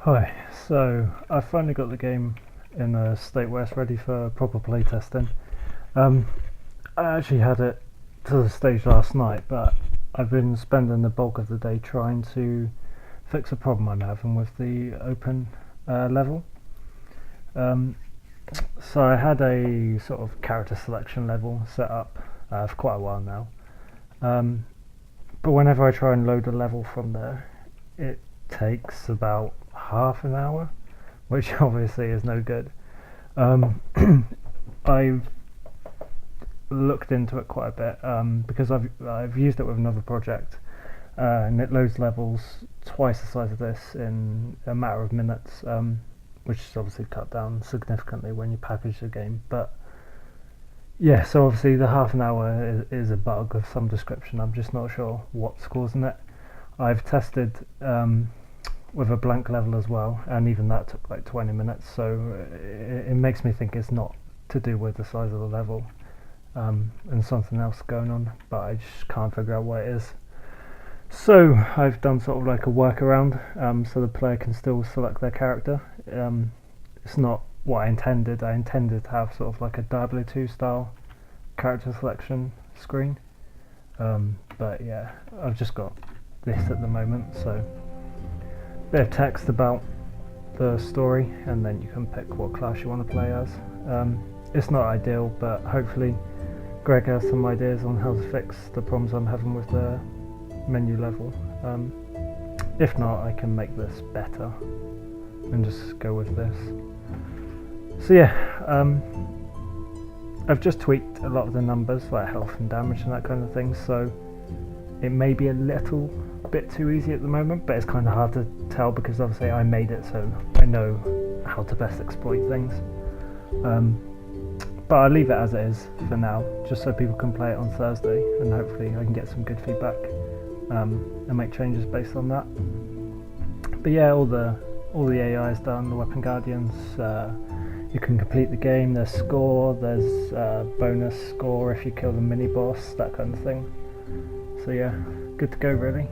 Hi, so I finally got the game in a state where it's ready for proper playtesting. Um, I actually had it to the stage last night, but I've been spending the bulk of the day trying to fix a problem I'm having with the open level. Um, so I had a sort of character selection level set up for quite a while now, um, but whenever I try and load a level from there, it takes about half an hour, which obviously is no good. Um, I've looked into it quite a bit because I've used it with another project, and it loads levels twice the size of this in a matter of minutes, which is obviously cut down significantly when you package the game. But yeah, so obviously the half an hour is a bug of some description. I'm just not sure what's causing it. I've tested with a blank level as well, and even that took like 20 minutes. So it makes me think it's not to do with the size of the level, and something else going on, but I just can't figure out what it is. So I've done sort of like a workaround, so the player can still select their character. It's not what I intended. I intended to have sort of like a Diablo 2 style character selection screen, but yeah, I've just got this at the moment. So bit of text about the story, and then you can pick what class you want to play as. It's not ideal, but hopefully Greg has some ideas on how to fix the problems I'm having with the menu level. If not, I can make this better and just go with this. So yeah, I've just tweaked a lot of the numbers, like health and damage and that kind of thing, so it may be a little bit too easy at the moment, but it's kind of hard to tell because obviously I made it, so I know how to best exploit things. But I'll leave it as it is for now, just so people can play it on Thursday, and hopefully I can get some good feedback and make changes based on that. But yeah, all the AI is done. The Weapon Guardians, you can complete the game. There's score. There's bonus score if you kill the mini boss, that kind of thing. So yeah, good to go really.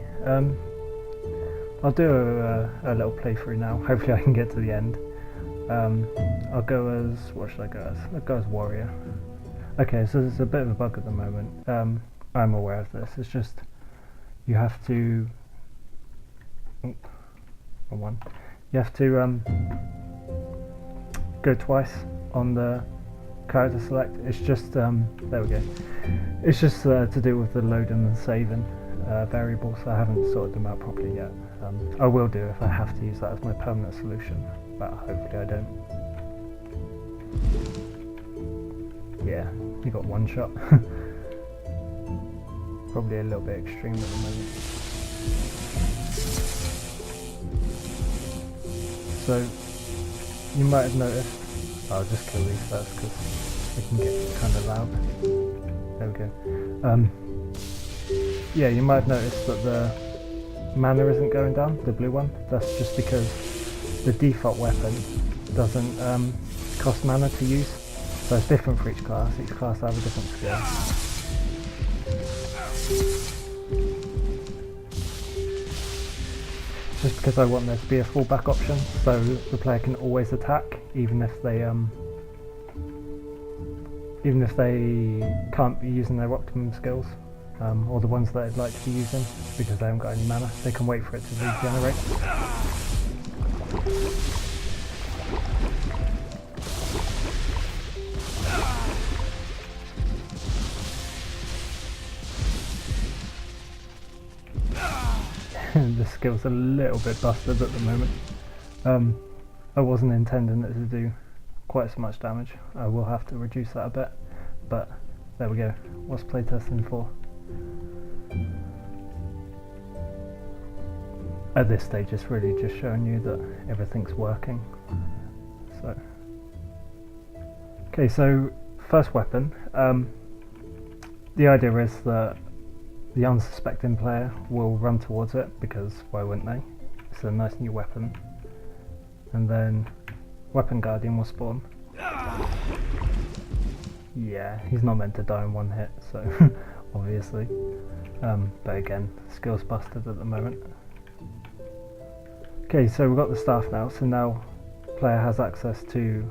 I'll do a little playthrough now. Hopefully I can get to the end. I'll go as, what should I go as? I'll go as warrior. Okay, so there's a bit of a bug at the moment. I'm aware of this. It's just you have to. Oh, wrong one. You have to go twice on the character select. It's just there we go. It's just to do with the loading and saving variables. I haven't sorted them out properly yet. I will do if I have to use that as my permanent solution, but hopefully I don't. Yeah, you got one shot. Probably a little bit extreme at the moment. So you might have noticed. I'll just kill these first because they can get kind of loud. There we go. Yeah, you might have noticed that the mana isn't going down, the blue one. That's just because the default weapon doesn't cost mana to use. So it's different for each class. Each class has a different skill. Just because I want there to be a fallback option, so the player can always attack, even if they can't be using their optimum skills, or the ones that I'd like to be using, because they haven't got any mana. They can wait for it to regenerate. The skill's a little bit busted at the moment. I wasn't intending it to do quite so much damage. I will have to reduce that a bit, but there we go. What's playtesting for? At this stage it's really just showing you that everything's working. So okay, so first weapon. The idea is that the unsuspecting player will run towards it, because why wouldn't they? It's a nice new weapon. And then Weapon Guardian will spawn. Yeah, he's not meant to die in one hit, so obviously. But again, skill's busted at the moment. Okay, so we've got the staff now, so now player has access to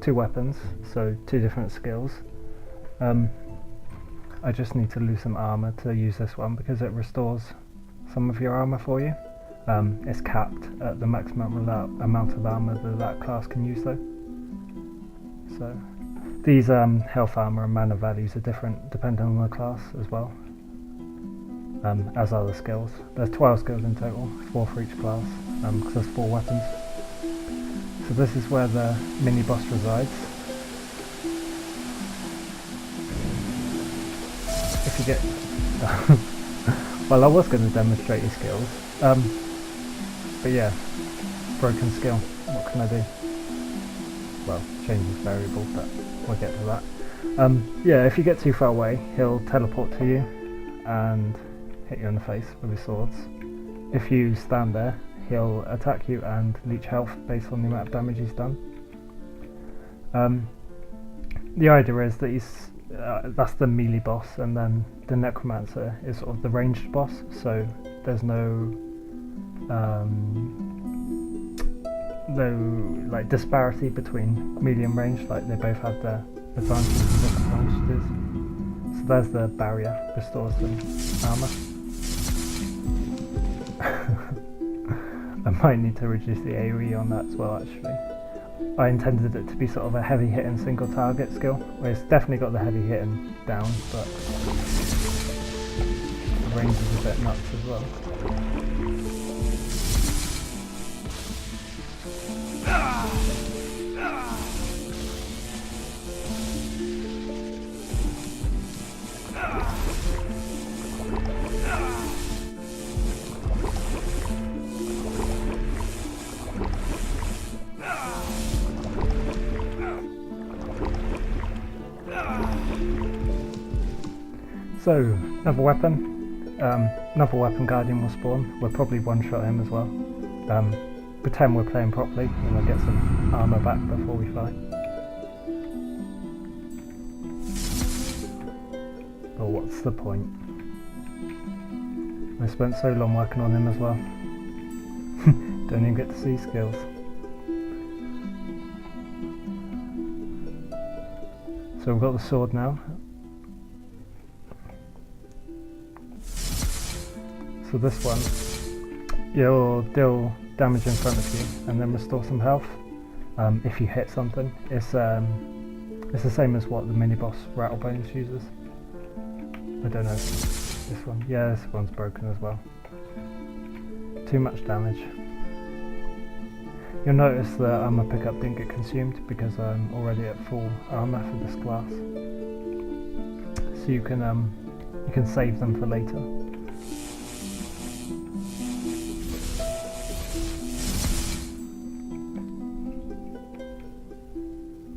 2 weapons, so 2 different skills. I just need to lose some armor to use this one because it restores some of your armor for you. It's capped at the maximum amount of armor that class can use though. So these health armor and mana values are different depending on the class as well, as are the skills. There's 12 skills in total, 4 for each class, because there's 4 weapons. So this is where the mini boss resides. If you get well, I was going to demonstrate your skills, but yeah, broken skill, what can I do? Well, changes variable, but we'll get to that. Yeah, if you get too far away, he'll teleport to you and hit you in the face with his swords. If you stand there, he'll attack you and leech health based on the amount of damage he's done. The idea is that that's the melee boss, and then the necromancer is sort of the ranged boss, so there's no like disparity between melee and range, like they both have their advantages and disadvantages. So there's the barrier, restores some armor. I might need to reduce the AoE on that as well actually. I intended it to be sort of a heavy hitting single target skill, where it's definitely got the heavy hitting down, but the range is a bit nuts as well. So, another weapon guardian will spawn. We'll probably one-shot him as well. Pretend we're playing properly and we'll get some armor back before we fight. But what's the point? I spent so long working on him as well. Don't even get to see skills. So we've got the sword now. So this one, you'll deal damage in front of you and then restore some health if you hit something. It's the same as what the mini boss Rattlebones uses. I don't know if this one. Yeah, this one's broken as well. Too much damage. You'll notice the armor pickup didn't get consumed because I'm already at full armor for this class. So you can save them for later.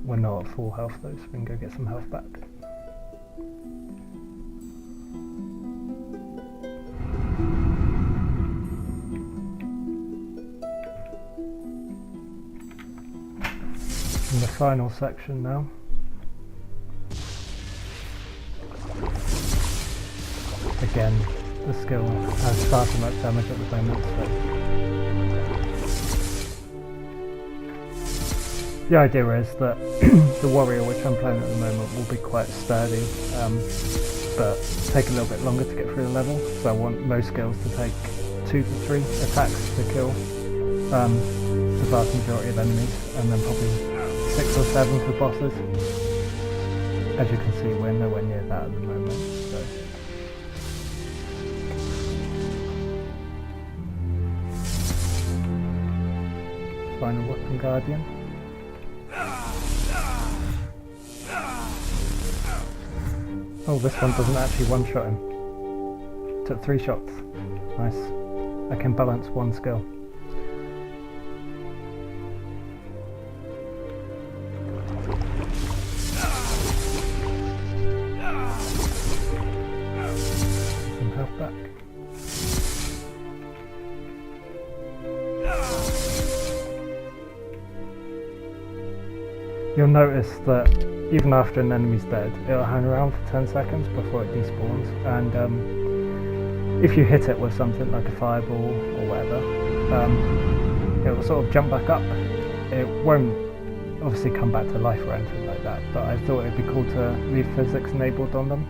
We're not at full health though, so we can go get some health back. In the final section now. Again, the skill has far too much damage at the moment, so the idea is that the warrior which I'm playing at the moment will be quite sturdy, but take a little bit longer to get through the level, so I want most skills to take 2 to 3 attacks to kill the vast majority of enemies, and then probably 6 or 7 for bosses. As you can see, we're nowhere near that at the moment, so. Final weapon guardian. Oh, this one doesn't actually one-shot him. Took 3 shots. Nice. I can balance 1 skill. Some health back. You'll notice that even after an enemy's dead, it'll hang around for 10 seconds before it despawns, and if you hit it with something like a fireball or whatever, it will sort of jump back up. It won't obviously come back to life or anything like that, but I thought it'd be cool to leave physics enabled on them,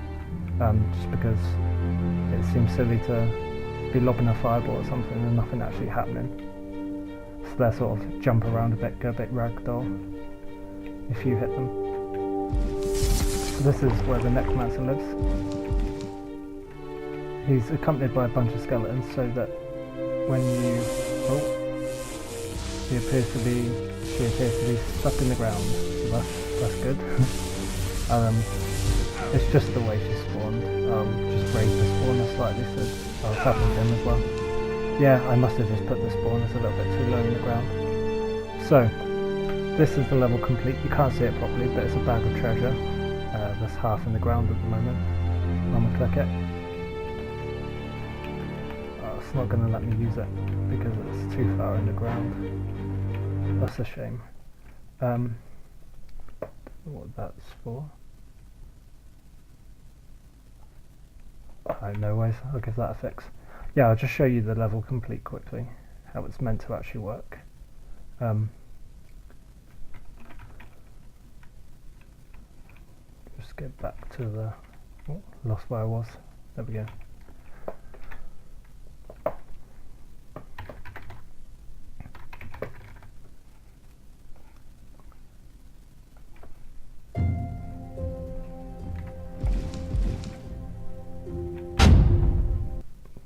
just because it seems silly to be lobbing a fireball or something and nothing actually happening. So they sort of jump around a bit, go a bit ragdoll if you hit them. So this is where the Necromancer lives. He's accompanied by a bunch of skeletons, so that when you... Oh, she appears to be stuck in the ground, so that's good. It's just the way she spawned. Just raised the spawner slightly, so I'll tap with him as well. Yeah, I must have just put the spawners a little bit too low in the ground. So, this is the level complete. You can't see it properly, but it's a bag of treasure. That's half in the ground at the moment. I'm gonna click it. It's not going to let me use it because it's too far in the ground. That's a shame. What that's for? No worries, I'll give that a fix. Yeah, I'll just show you the level complete quickly, how it's meant to actually work. Just get back to the... Oh, lost where I was. There we go.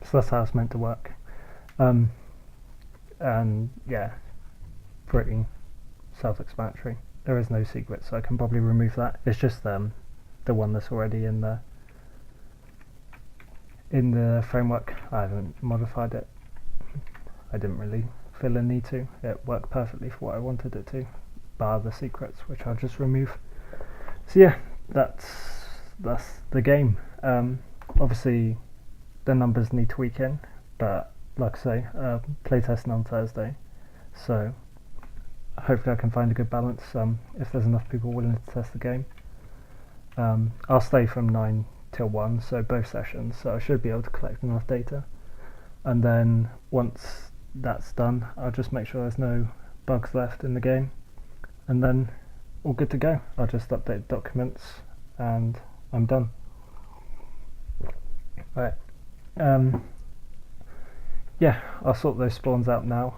So that's how it's meant to work. And yeah, pretty self-explanatory. There is no secret, so I can probably remove that. It's just the one that's already in the framework. I haven't modified it. I didn't really feel a need to. It worked perfectly for what I wanted it to, bar the secrets, which I'll just remove. So yeah, that's the game. Obviously the numbers need tweaking, but like I say, playtesting on Thursday, so hopefully I can find a good balance. If there's enough people willing to test the game, I'll stay from 9 till 1, so both sessions, so I should be able to collect enough data, and then once that's done, I'll just make sure there's no bugs left in the game, and then all good to go. I'll just update documents and I'm done. Right. Yeah, I'll sort those spawns out now.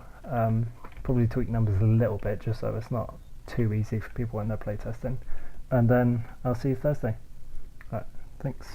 Probably tweak numbers a little bit just so it's not too easy for people when they're playtesting, and then I'll see you Thursday. Right, thanks.